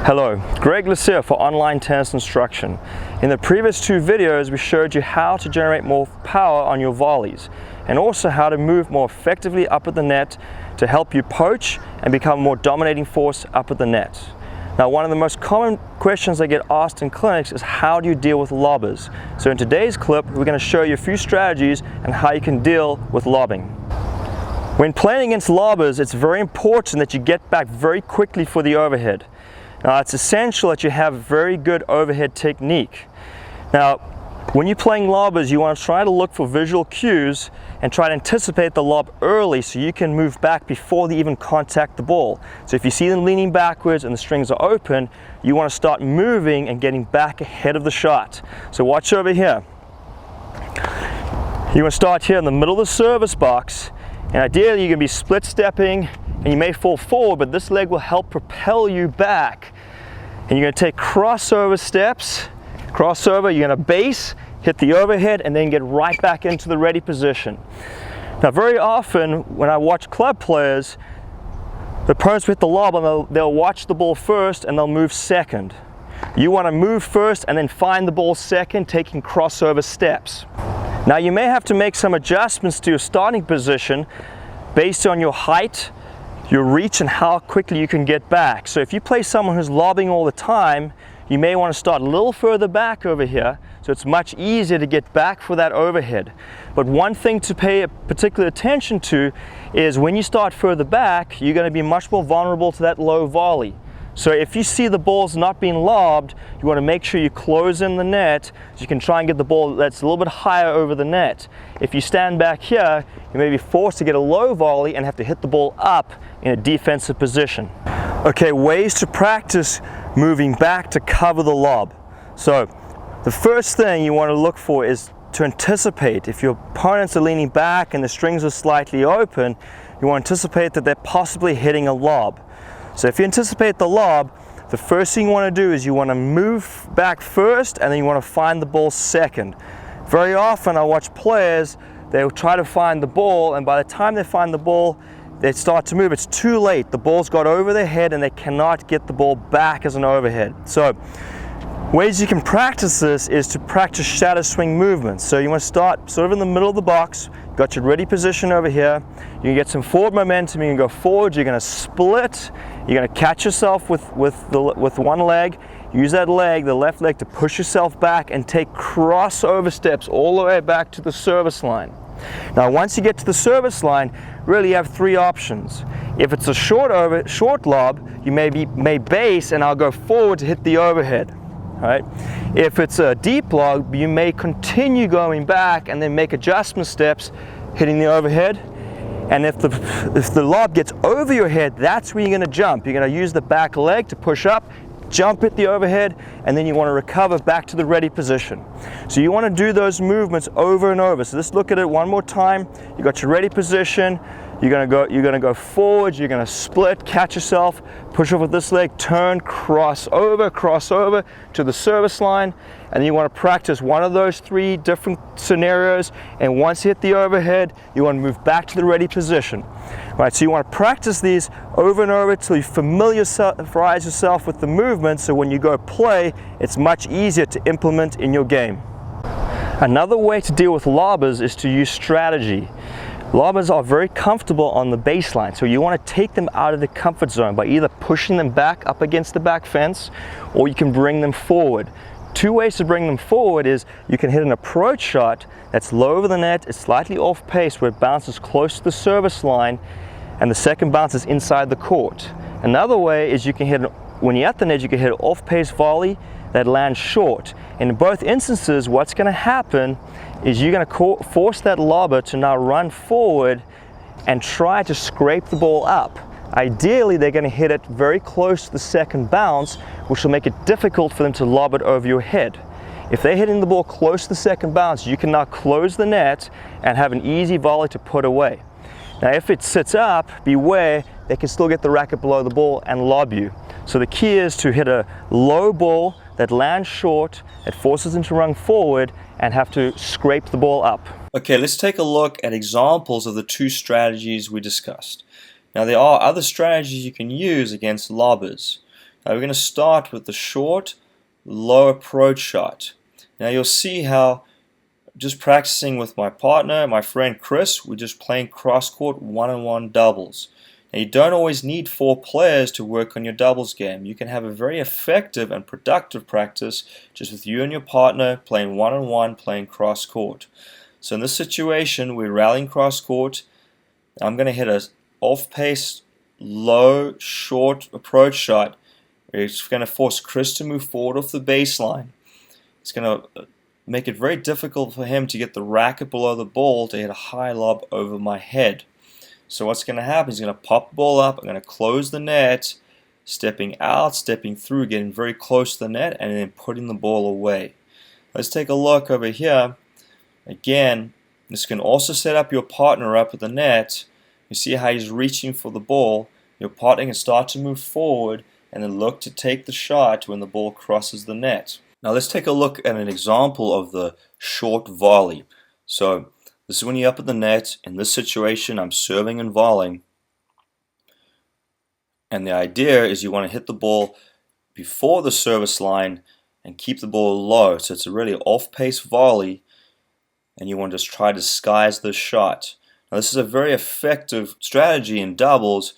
Hello, Greg here for Online Tennis Instruction. In the previous two videos we showed you how to generate more power on your volleys and also how to move more effectively up at the net to help you poach and become a more dominating force up at the net. Now, one of the most common questions I get asked in clinics is how do you deal with lobbers? So in today's clip we're going to show you a few strategies and how you can deal with lobbing. When playing against lobbers, it's very important that you get back very quickly for the overhead. Now, it's essential that you have very good overhead technique. Now, when you're playing lobbers, you want to try to look for visual cues and try to anticipate the lob early so you can move back before they even contact the ball. So if you see them leaning backwards and the strings are open, you want to start moving and getting back ahead of the shot. So watch over here. You want to start here in the middle of the service box, and ideally you're going to be split stepping and you may fall forward, but this leg will help propel you back. And you're going to take crossover steps. Crossover, you're going to base, hit the overhead, and then get right back into the ready position. Now, very often when I watch club players, the opponents hit the lob and they'll watch the ball first and they'll move second. You want to move first and then find the ball second, taking crossover steps. Now, you may have to make some adjustments to your starting position based on your height, your reach, and how quickly you can get back. So if you play someone who's lobbing all the time, you may want to start a little further back over here so it's much easier to get back for that overhead. But one thing to pay particular attention to is when you start further back, you're going to be much more vulnerable to that low volley. So if you see the ball's not being lobbed, you want to make sure you close in the net so you can try and get the ball that's a little bit higher over the net. If you stand back here, you may be forced to get a low volley and have to hit the ball up in a defensive position. Okay, ways to practice moving back to cover the lob. So the first thing you want to look for is to anticipate. If your opponents are leaning back and the strings are slightly open, you want to anticipate that they're possibly hitting a lob. So if you anticipate the lob, the first thing you want to do is you want to move back first and then you want to find the ball second. Very often I watch players, they'll try to find the ball, and by the time they find the ball, they start to move. It's too late. The ball's got over their head and they cannot get the ball back as an overhead. So ways you can practice this is to practice shadow swing movements. So you want to start sort of in the middle of the box, got your ready position over here, you can get some forward momentum, you can go forward, you're going to split, you're going to catch yourself with one leg, use that leg, the left leg, to push yourself back and take crossover steps all the way back to the service line. Now once you get to the service line, really you have three options. If it's a short lob, you may base and I'll go forward to hit the overhead. Right? If it's a deep lob, you may continue going back and then make adjustment steps, hitting the overhead. And if the lob gets over your head, that's where you're going to jump. You're going to use the back leg to push up, jump at the overhead, and then you want to recover back to the ready position. So you want to do those movements over and over. So let's look at it one more time. You got your ready position. You're going to go forward, you're going to split, catch yourself, push off with this leg, turn, cross over to the service line, and you want to practice one of those three different scenarios, and once you hit the overhead, you want to move back to the ready position. Right, so you want to practice these over and over until you familiarize yourself with the movement, so when you go play, it's much easier to implement in your game. Another way to deal with lobbers is to use strategy. Lobbers are very comfortable on the baseline, so you want to take them out of the comfort zone by either pushing them back up against the back fence, or you can bring them forward. Two ways to bring them forward is you can hit an approach shot that's low over the net, it's slightly off pace where it bounces close to the service line, and the second bounce is inside the court. Another way is you can hit, when you're at the net, you can hit an off-pace volley that lands short. In both instances, what's going to happen is you're going to force that lobber to now run forward and try to scrape the ball up. Ideally, they're going to hit it very close to the second bounce, which will make it difficult for them to lob it over your head. If they're hitting the ball close to the second bounce, you can now close the net and have an easy volley to put away. Now, if it sits up, beware, they can still get the racket below the ball and lob you. So the key is to hit a low ball that lands short, it forces them to run forward and have to scrape the ball up. Okay, let's take a look at examples of the two strategies we discussed. Now, there are other strategies you can use against lobbers. Now we're going to start with the short, low approach shot. Now you'll see how just practicing with my partner, my friend Chris, we're just playing cross-court one-on-one doubles. Now you don't always need 4 players to work on your doubles game. You can have a very effective and productive practice just with you and your partner playing one-on-one, playing cross-court. So in this situation, we're rallying cross-court. I'm going to hit a off-pace, low, short approach shot. It's going to force Chris to move forward off the baseline. It's going to make it very difficult for him to get the racket below the ball to hit a high lob over my head. So what's going to happen is he's going to pop the ball up, I'm going to close the net, stepping out, stepping through, getting very close to the net, and then putting the ball away. Let's take a look over here. Again, this can also set up your partner up at the net. You see how he's reaching for the ball. Your partner can start to move forward and then look to take the shot when the ball crosses the net. Now let's take a look at an example of the short volley. So this is when you're up at the net. In this situation, I'm serving and volleying. And the idea is you want to hit the ball before the service line and keep the ball low. So it's a really off-pace volley, and you want to just try to disguise the shot. Now this is a very effective strategy in doubles.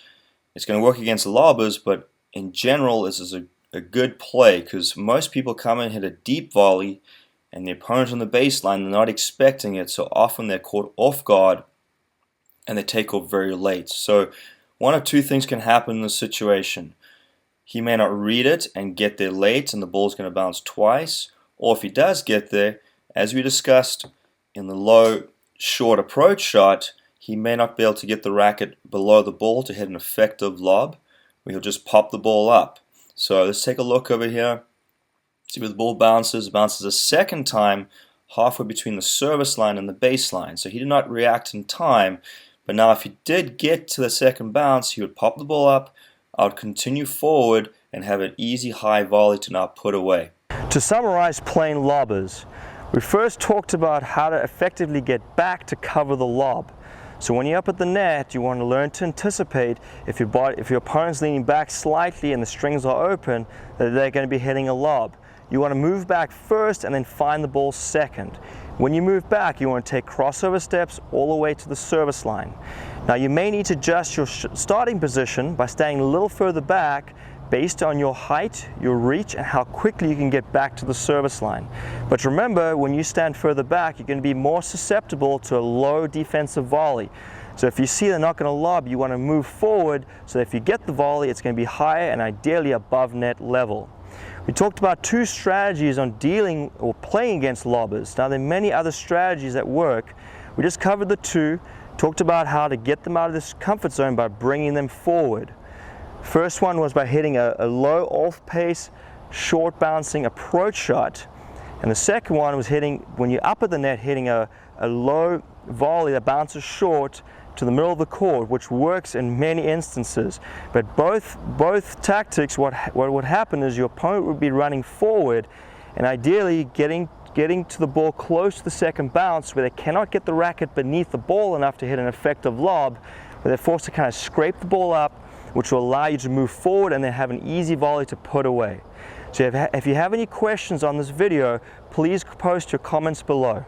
It's going to work against lobbers, but in general, this is a good play because most people come and hit a deep volley and the opponent on the baseline, they're not expecting it, so often they're caught off guard and they take off very late. So one of two things can happen in this situation. He may not read it and get there late and the ball's going to bounce twice, or if he does get there, as we discussed in the low short approach shot, he may not be able to get the racket below the ball to hit an effective lob, where he'll just pop the ball up. So let's take a look over here. See where the ball bounces. It bounces a second time halfway between the service line and the baseline. So he did not react in time. But now if he did get to the second bounce, he would pop the ball up. I would continue forward and have an easy high volley to now put away. To summarize playing lobbers, we first talked about how to effectively get back to cover the lob. So when you're up at the net, you want to learn to anticipate if your opponent's leaning back slightly and the strings are open, that they're going to be hitting a lob. You want to move back first and then find the ball second. When you move back, you want to take crossover steps all the way to the service line. Now you may need to adjust your starting position by staying a little further back based on your height, your reach, and how quickly you can get back to the service line. But remember, when you stand further back, you're going to be more susceptible to a low defensive volley. So if you see they're not going to lob, you want to move forward so that if you get the volley, it's going to be higher and ideally above net level. We talked about 2 strategies on dealing or playing against lobbers. Now there are many other strategies that work. We just covered the 2, talked about how to get them out of this comfort zone by bringing them forward. First one was by hitting a low off-pace, short bouncing approach shot. And the second one was hitting, when you're up at the net, hitting a low volley that bounces short to the middle of the court, which works in many instances. But both tactics, what would happen is your opponent would be running forward and ideally getting to the ball close to the second bounce where they cannot get the racket beneath the ball enough to hit an effective lob, where they're forced to kind of scrape the ball up, which will allow you to move forward and then have an easy volley to put away. So if you have any questions on this video, please post your comments below.